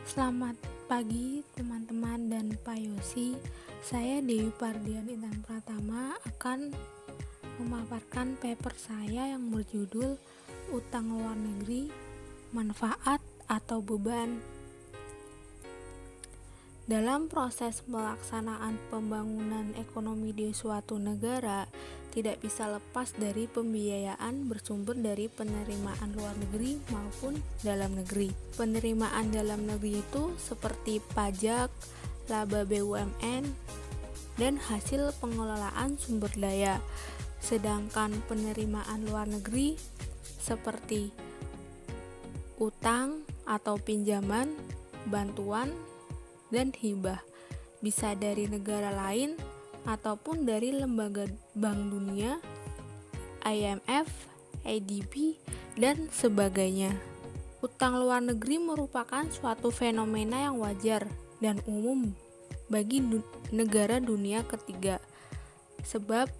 Selamat pagi teman-teman dan Pak Yosi. Saya Dewi Pardian Intan Pratama akan memaparkan paper saya yang berjudul Utang Luar Negeri, Manfaat atau Beban. Dalam proses pelaksanaan pembangunan ekonomi di suatu negara, tidak bisa lepas dari pembiayaan bersumber dari penerimaan luar negeri maupun dalam negeri. Penerimaan dalam negeri itu seperti pajak, laba BUMN, dan hasil pengelolaan sumber daya. Sedangkan penerimaan luar negeri seperti utang atau pinjaman, bantuan, dan hibah bisa dari negara lain ataupun dari lembaga Bank Dunia, IMF, ADB, dan sebagainya. Utang luar negeri merupakan suatu fenomena yang wajar dan umum bagi negara dunia ketiga, sebab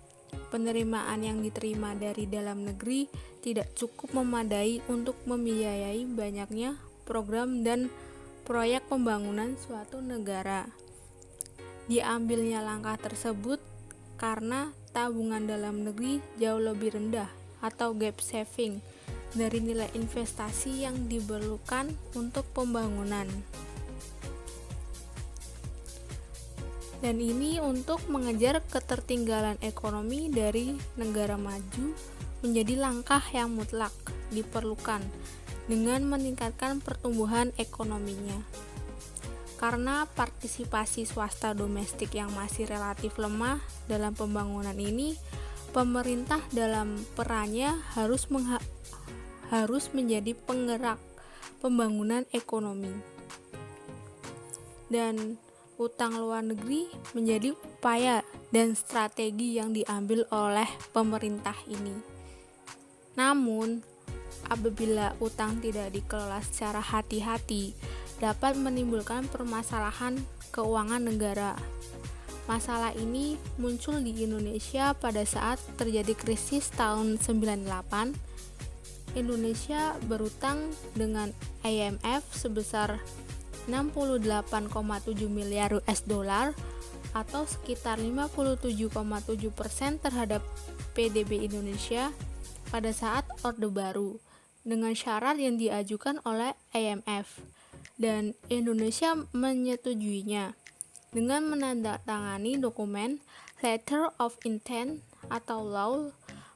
penerimaan yang diterima dari dalam negeri tidak cukup memadai untuk membiayai banyaknya program dan proyek pembangunan suatu negara. Diambilnya langkah tersebut karena tabungan dalam negeri jauh lebih rendah atau gap saving dari nilai investasi yang diperlukan untuk pembangunan. Dan ini untuk mengejar ketertinggalan ekonomi dari negara maju menjadi langkah yang mutlak diperlukan dengan meningkatkan pertumbuhan ekonominya. Karena partisipasi swasta domestik yang masih relatif lemah dalam pembangunan ini, pemerintah dalam perannya harus menjadi penggerak pembangunan ekonomi. Dan utang luar negeri menjadi upaya dan strategi yang diambil oleh pemerintah ini. Namun, apabila utang tidak dikelola secara hati-hati, dapat menimbulkan permasalahan keuangan negara. Masalah ini muncul di Indonesia pada saat terjadi krisis tahun 98. Indonesia berutang dengan IMF sebesar 68,7 miliar US dollar atau sekitar 57,7% terhadap PDB Indonesia pada saat Orde Baru dengan syarat yang diajukan oleh IMF, dan Indonesia menyetujuinya dengan menandatangani dokumen Letter of Intent atau law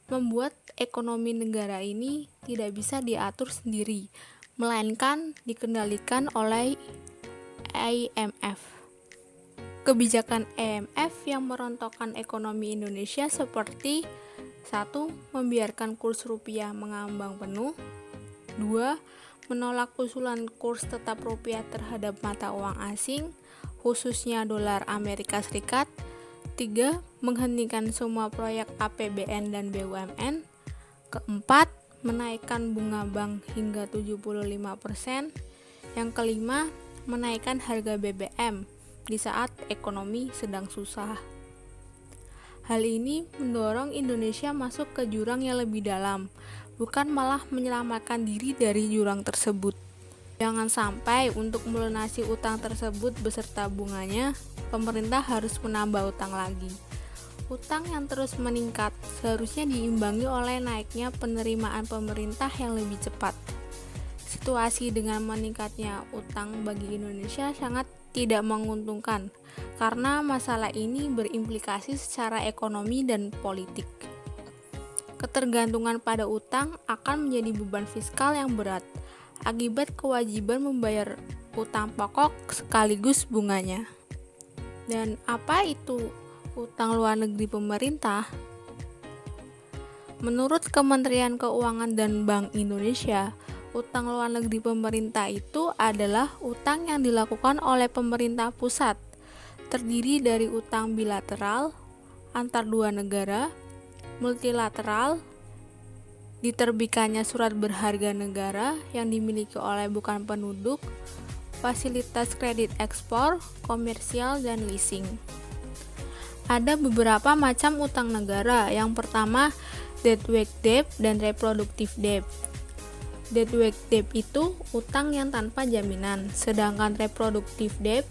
membuat ekonomi negara ini tidak bisa diatur sendiri, melainkan dikendalikan oleh IMF. Kebijakan IMF yang merontokkan ekonomi Indonesia seperti 1. Membiarkan kurs rupiah mengambang penuh. 2. Menolak usulan kurs tetap rupiah terhadap mata uang asing, khususnya dolar Amerika Serikat. 3. Menghentikan semua proyek APBN dan BUMN. Keempat, menaikkan bunga bank hingga 75%. Yang kelima, menaikkan harga BBM di saat ekonomi sedang susah. Hal ini mendorong Indonesia masuk ke jurang yang lebih dalam, bukan malah menyelamatkan diri dari jurang tersebut. Jangan sampai untuk melunasi utang tersebut beserta bunganya, pemerintah harus menambah utang lagi. Utang yang terus meningkat seharusnya diimbangi oleh naiknya penerimaan pemerintah yang lebih cepat. Situasi dengan meningkatnya utang bagi Indonesia sangat tidak menguntungkan karena masalah ini berimplikasi secara ekonomi dan politik. Ketergantungan pada utang akan menjadi beban fiskal yang berat akibat kewajiban membayar utang pokok sekaligus bunganya. Dan apa itu utang luar negeri pemerintah? Menurut Kementerian Keuangan dan Bank Indonesia, utang luar negeri pemerintah itu adalah utang yang dilakukan oleh pemerintah pusat, terdiri dari utang bilateral antar dua negara, multilateral, diterbitkannya surat berharga negara yang dimiliki oleh bukan penduduk, fasilitas kredit ekspor, komersial, dan leasing. Ada beberapa macam utang negara. Yang pertama, deadweight debt dan reproductive debt. Deadweight debt itu utang yang tanpa jaminan, sedangkan reproductive debt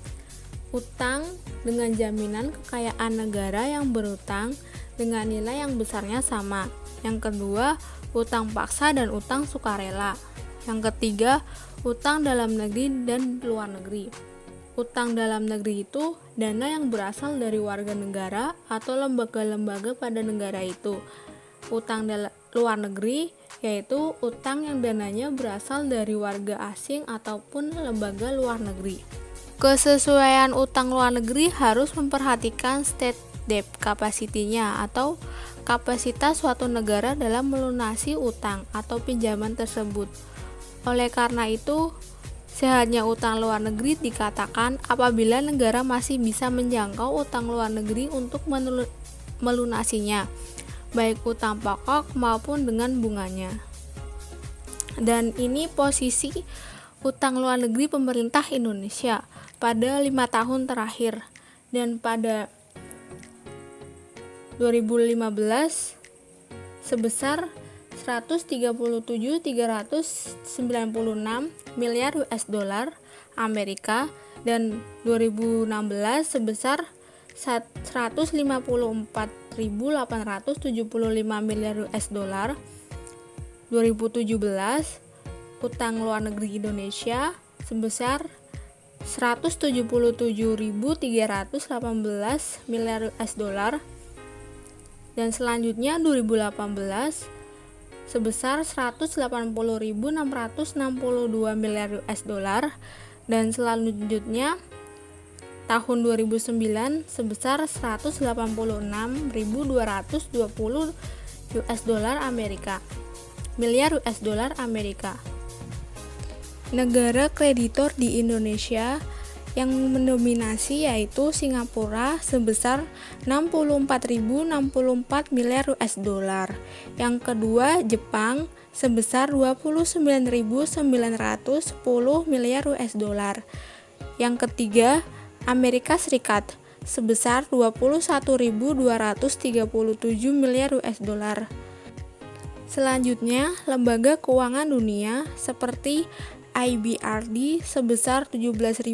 utang dengan jaminan kekayaan negara yang berutang dengan nilai yang besarnya sama. Yang kedua, utang paksa dan utang sukarela. Yang ketiga, utang dalam negeri dan luar negeri. Utang dalam negeri itu dana yang berasal dari warga negara atau lembaga-lembaga pada negara itu. Utang luar negeri yaitu utang yang dananya berasal dari warga asing ataupun lembaga luar negeri. Kesesuaian utang luar negeri harus memperhatikan state debt capacity-nya atau kapasitas suatu negara dalam melunasi utang atau pinjaman tersebut. Oleh karena itu, sehatnya utang luar negeri dikatakan apabila negara masih bisa menjangkau utang luar negeri untuk melunasinya, baik utang pokok maupun dengan bunganya. Dan ini posisi utang luar negeri pemerintah Indonesia pada 5 tahun terakhir, dan pada 2015 sebesar 137.396 miliar US dollar Amerika, dan 2016 sebesar 154.875 miliar US dollar. 2017 utang luar negeri Indonesia sebesar 177.318 miliar US dollar, dan selanjutnya 2018 sebesar 180.662 miliar US dollar, dan selanjutnya tahun 2009 sebesar 186.220 miliar US dollar Amerika. Negara kreditor di Indonesia yang mendominasi yaitu Singapura sebesar 64.064 miliar US dollar. Yang kedua Jepang sebesar 29.910 miliar US dollar. Yang ketiga Amerika Serikat sebesar 21.237 miliar US dollar. Selanjutnya, lembaga keuangan dunia seperti IBRD sebesar 17.000,7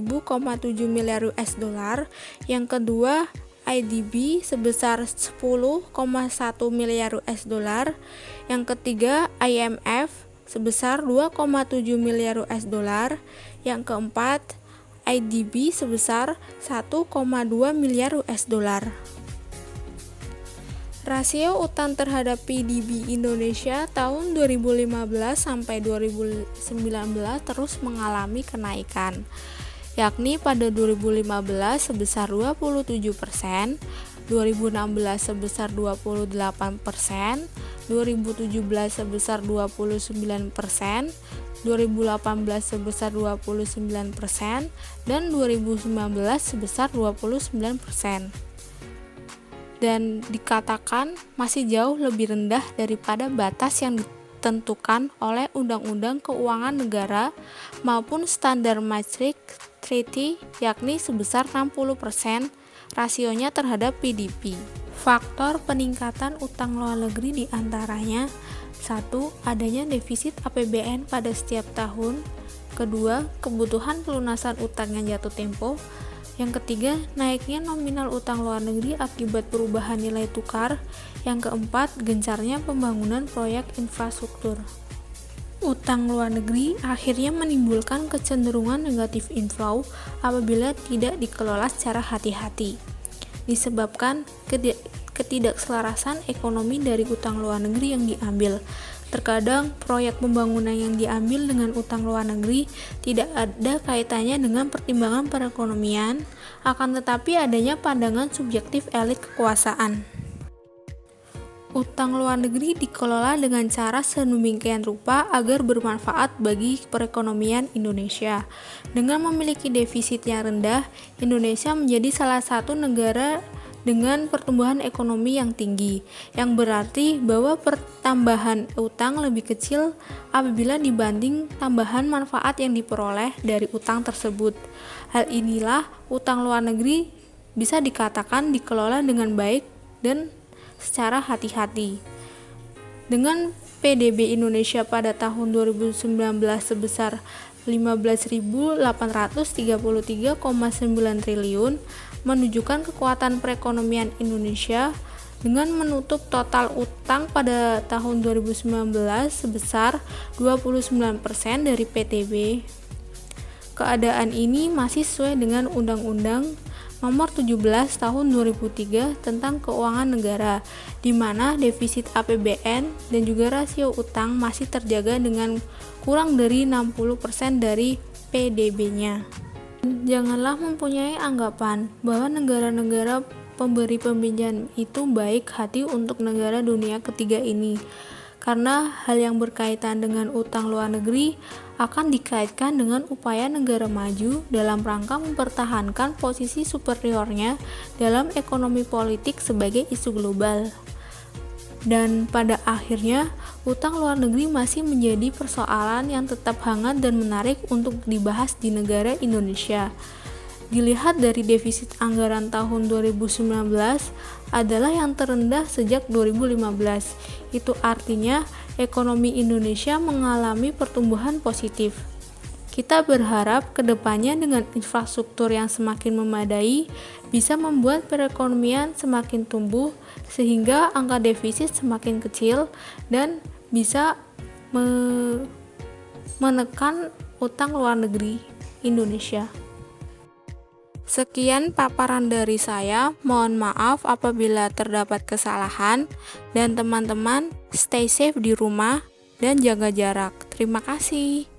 miliar US dollar. Yang kedua, IDB sebesar 10,1 miliar US dollar. Yang ketiga, IMF sebesar 2,7 miliar US dollar. Yang keempat, IDB sebesar 1,2 miliar US dollar. Rasio utang terhadap PDB Indonesia tahun 2015 sampai 2019 terus mengalami kenaikan, yakni pada 2015 sebesar 27%, 2016 sebesar 28%, 2017 sebesar 29%, 2018 sebesar 29%, dan 2019 sebesar 29%. Dan dikatakan masih jauh lebih rendah daripada batas yang ditentukan oleh Undang-Undang Keuangan Negara maupun Standar Maastricht Treaty, yakni sebesar 60% rasionya terhadap PDB. Faktor peningkatan utang luar negeri diantaranya: 1. Adanya defisit APBN pada setiap tahun. Kedua, kebutuhan pelunasan utang yang jatuh tempo. Yang ketiga, naiknya nominal utang luar negeri akibat perubahan nilai tukar. Yang keempat, gencarnya pembangunan proyek infrastruktur. Utang luar negeri akhirnya menimbulkan kecenderungan negatif inflow apabila tidak dikelola secara hati-hati. Disebabkan ketidakselarasan ekonomi dari utang luar negeri yang diambil. Terkadang proyek pembangunan yang diambil dengan utang luar negeri tidak ada kaitannya dengan pertimbangan perekonomian, akan tetapi adanya pandangan subjektif elit kekuasaan. Utang luar negeri dikelola dengan cara sedemikian rupa agar bermanfaat bagi perekonomian Indonesia. Dengan memiliki defisit yang rendah, Indonesia menjadi salah satu negara dengan pertumbuhan ekonomi yang tinggi, yang berarti bahwa pertambahan utang lebih kecil apabila dibanding tambahan manfaat yang diperoleh dari utang tersebut. Hal inilah utang luar negeri bisa dikatakan dikelola dengan baik dan secara hati-hati. Dengan PDB Indonesia pada tahun 2019 sebesar 15.833,9 triliun menunjukkan kekuatan perekonomian Indonesia dengan menutup total utang pada tahun 2019 sebesar 29% dari PDB. Keadaan ini masih sesuai dengan Undang-Undang Nomor 17 Tahun 2003 tentang Keuangan Negara, di mana defisit APBN dan juga rasio utang masih terjaga dengan kurang dari 60% dari PDB-nya. Janganlah mempunyai anggapan bahwa negara-negara pemberi peminjam itu baik hati untuk negara dunia ketiga ini, karena hal yang berkaitan dengan utang luar negeri akan dikaitkan dengan upaya negara maju dalam rangka mempertahankan posisi superiornya dalam ekonomi politik sebagai isu global. Dan pada akhirnya, utang luar negeri masih menjadi persoalan yang tetap hangat dan menarik untuk dibahas di negara Indonesia. Dilihat dari defisit anggaran tahun 2019 adalah yang terendah sejak 2015. Itu artinya ekonomi Indonesia mengalami pertumbuhan positif. Kita berharap kedepannya dengan infrastruktur yang semakin memadai bisa membuat perekonomian semakin tumbuh sehingga angka defisit semakin kecil dan bisa menekan utang luar negeri Indonesia. Sekian paparan dari saya, mohon maaf apabila terdapat kesalahan, dan teman-teman stay safe di rumah dan jaga jarak. Terima kasih.